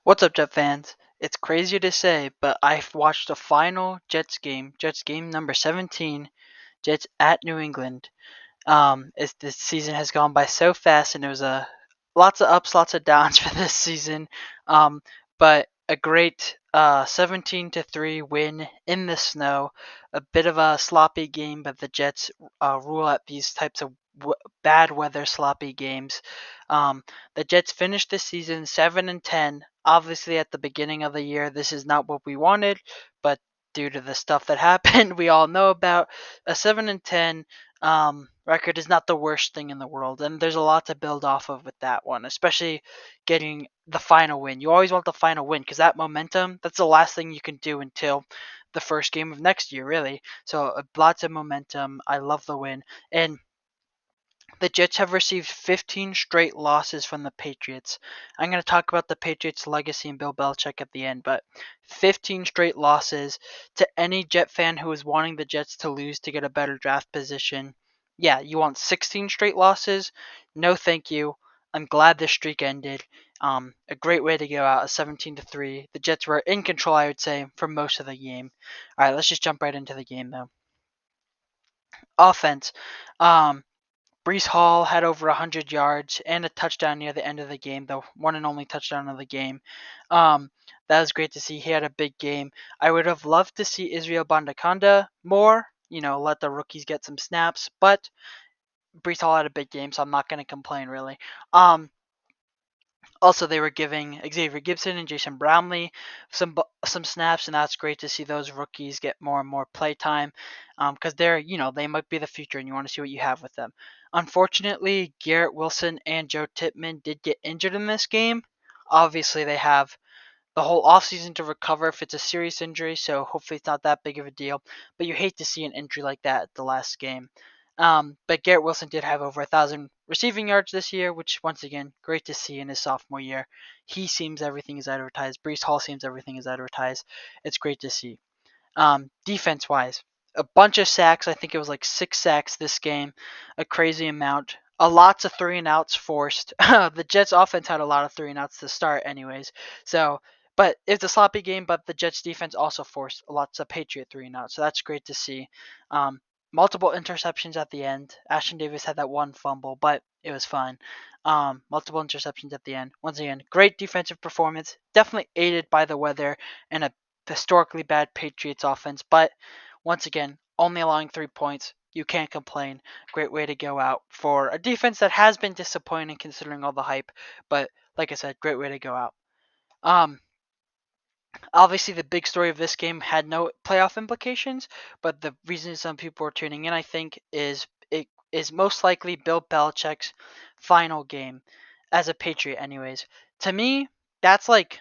What's up, Jet fans? It's crazy to say, but I've watched the final Jets game number 17, Jets at New England. This season has gone by so fast, and it was lots of ups, lots of downs for this season. But a great 17-3 win in the snow. A bit of a sloppy game, but the Jets rule out these types of bad weather sloppy games. Um, the Jets finished the season 7-10. Obviously, at the beginning of the year, this is not what we wanted, but due to the stuff that happened, we all know about a 7-10 record is not the worst thing in the world, and there's a lot to build off of with that one, especially getting the final win. You always want the final win because that momentum, that's the last thing you can do until the first game of next year, really. So lots of momentum. I love the win, and the Jets have received 15 straight losses from the Patriots. I'm going to talk about the Patriots' legacy and Bill Belichick at the end, but 15 straight losses to any Jet fan who is wanting the Jets to lose to get a better draft position. Yeah, you want 16 straight losses? No, thank you. I'm glad this streak ended. A great way to go out, a 17-3. The Jets were in control, I would say, for most of the game. All right, let's just jump right into the game, though. Offense. Um, Brees Hall had over 100 yards and a touchdown near the end of the game, the one and only touchdown of the game. Um, that was great to see. He had a big game. I would have loved to see Israel Bandakanda more, let the rookies get some snaps, but Brees Hall had a big game, so I'm not going to complain, really. Also, they were giving Xavier Gibson and Jason Brownlee some snaps, and that's great to see those rookies get more and more play time because they might be the future, and you want to see what you have with them. Unfortunately, Garrett Wilson and Joe Tippmann did get injured in this game. Obviously, they have the whole offseason to recover if it's a serious injury, so hopefully it's not that big of a deal. But you hate to see an injury like that at the last game. But Garrett Wilson did have over 1,000 receiving yards this year, which once again, great to see in his sophomore year. He seems everything is advertised. Brees Hall seems everything is advertised. It's great to see. Defense wise, a bunch of sacks. I think it was like 6 sacks this game, a crazy amount. A lots of 3-and-outs forced. The Jets offense had a lot of 3-and-outs to start, anyways. So, but it's a sloppy game. But the Jets defense also forced lots of Patriot 3-and-outs. So that's great to see. Multiple interceptions at the end. Ashton Davis had that one fumble, but it was fine. Multiple interceptions at the end. Once again, great defensive performance. Definitely aided by the weather and a historically bad Patriots offense, but once again, only allowing 3 points. You can't complain. Great way to go out for a defense that has been disappointing considering all the hype, but like I said, great way to go out. Um, Obviously, the big story of this game had no playoff implications, but the reason some people were tuning in, I think, is it is most likely Bill Belichick's final game as a Patriot, anyways. To me, that's like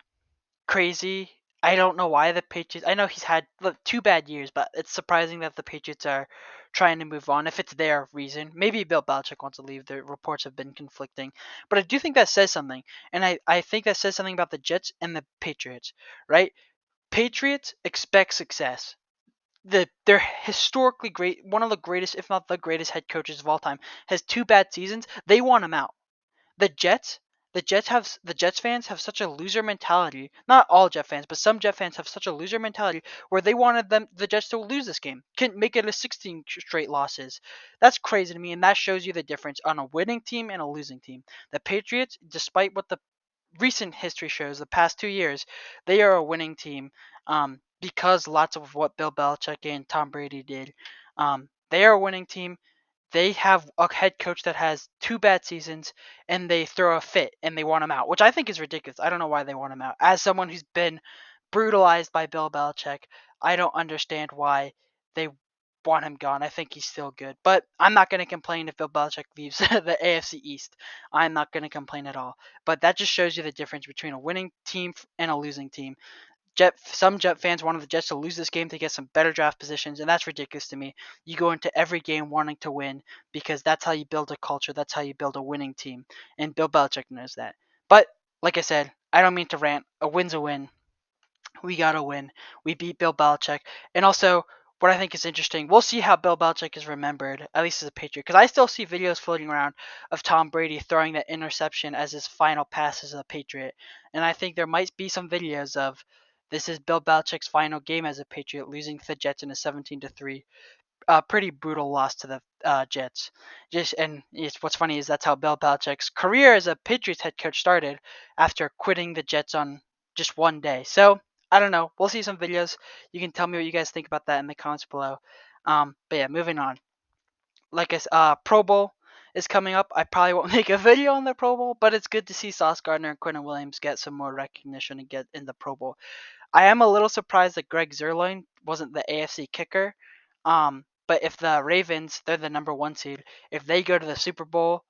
crazy. I don't know why the Patriots. I know he's had 2 bad years, but it's surprising that the Patriots are trying to move on. If it's their reason, maybe Bill Belichick wants to leave. The reports have been conflicting, but I do think that says something, and I think that says something about the Jets and the Patriots, right? Patriots expect success. They're historically great, one of the greatest, if not the greatest, head coaches of all time, has 2 bad seasons. They want him out. The Jets, the Jets fans have such a loser mentality. Not all Jet fans, but some Jet fans have such a loser mentality where they wanted the Jets to lose this game, can make it a 16 straight losses. That's crazy to me, and that shows you the difference on a winning team and a losing team. The Patriots, despite what the recent history shows, the past 2 years, they are a winning team because lots of what Bill Belichick and Tom Brady did. They are a winning team. They have a head coach that has 2 bad seasons and they throw a fit and they want him out, which I think is ridiculous. I don't know why they want him out. As someone who's been brutalized by Bill Belichick, I don't understand why they want him gone. I think he's still good. But I'm not going to complain if Bill Belichick leaves the AFC East. I'm not going to complain at all. But that just shows you the difference between a winning team and a losing team. Some Jet fans wanted the Jets to lose this game to get some better draft positions, and that's ridiculous to me. You go into every game wanting to win because that's how you build a culture. That's how you build a winning team, and Bill Belichick knows that. But like I said, I don't mean to rant. A win's a win. We got to win. We beat Bill Belichick, and also what I think is interesting, we'll see how Bill Belichick is remembered, at least as a Patriot, because I still see videos floating around of Tom Brady throwing that interception as his final pass as a Patriot, and I think there might be some videos of this is Bill Belichick's final game as a Patriot, losing to the Jets in a 17-3 pretty brutal loss to the Jets. What's funny is that's how Bill Belichick's career as a Patriots head coach started after quitting the Jets on just one day. So I don't know. We'll see some videos. You can tell me what you guys think about that in the comments below. But yeah, moving on. Pro Bowl is coming up. I probably won't make a video on the Pro Bowl, but it's good to see Sauce Gardner and Quentin Williams get some more recognition and get in the Pro Bowl. I am a little surprised that Greg Zerline wasn't the AFC kicker. But if the Ravens, they're the number one seed, if they go to the Super Bowl,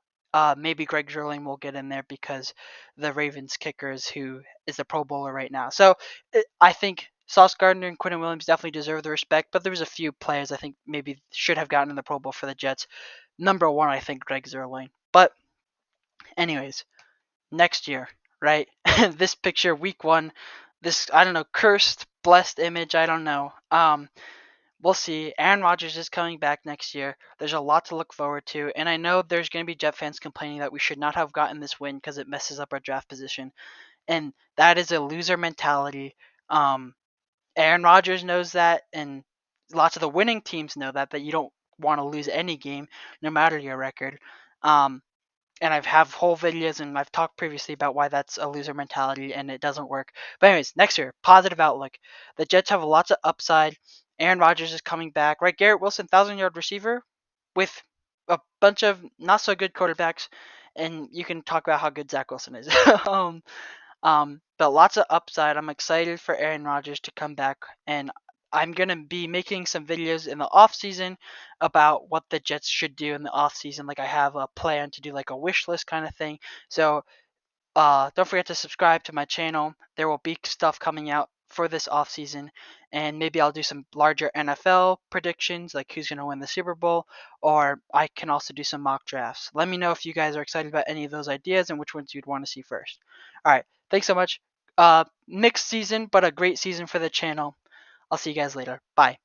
maybe Greg Zerline will get in there because the Ravens kicker is who is the Pro Bowler right now. So I think Sauce Gardner and Quentin Williams definitely deserve the respect, but there was a few players I think maybe should have gotten in the Pro Bowl for the Jets. Number one, I think Greg Zerline. But anyways, next year, right? This picture, week one, this I don't know, cursed, blessed image, I don't know. We'll see. Aaron Rodgers is coming back next year. There's a lot to look forward to, and I know there's going to be Jet fans complaining that we should not have gotten this win because it messes up our draft position, and that is a loser mentality. Aaron Rodgers knows that, and lots of the winning teams know that you don't want to lose any game, no matter your record. Um, and I've have whole videos and I've talked previously about why that's a loser mentality and it doesn't work. But anyways, next year, positive outlook. The Jets have lots of upside. Aaron Rodgers is coming back, right? Garrett Wilson, 1,000-yard receiver with a bunch of not so good quarterbacks, and you can talk about how good Zach Wilson is. But lots of upside. I'm excited for Aaron Rodgers to come back, and I'm gonna be making some videos in the off season about what the Jets should do in the off season. Like I have a plan to do like a wish list kind of thing. So don't forget to subscribe to my channel. There will be stuff coming out for this off season, and maybe I'll do some larger NFL predictions, like who's gonna win the Super Bowl, or I can also do some mock drafts. Let me know if you guys are excited about any of those ideas and which ones you'd want to see first. All right, thanks so much. Mixed season, but a great season for the channel. I'll see you guys later. Bye.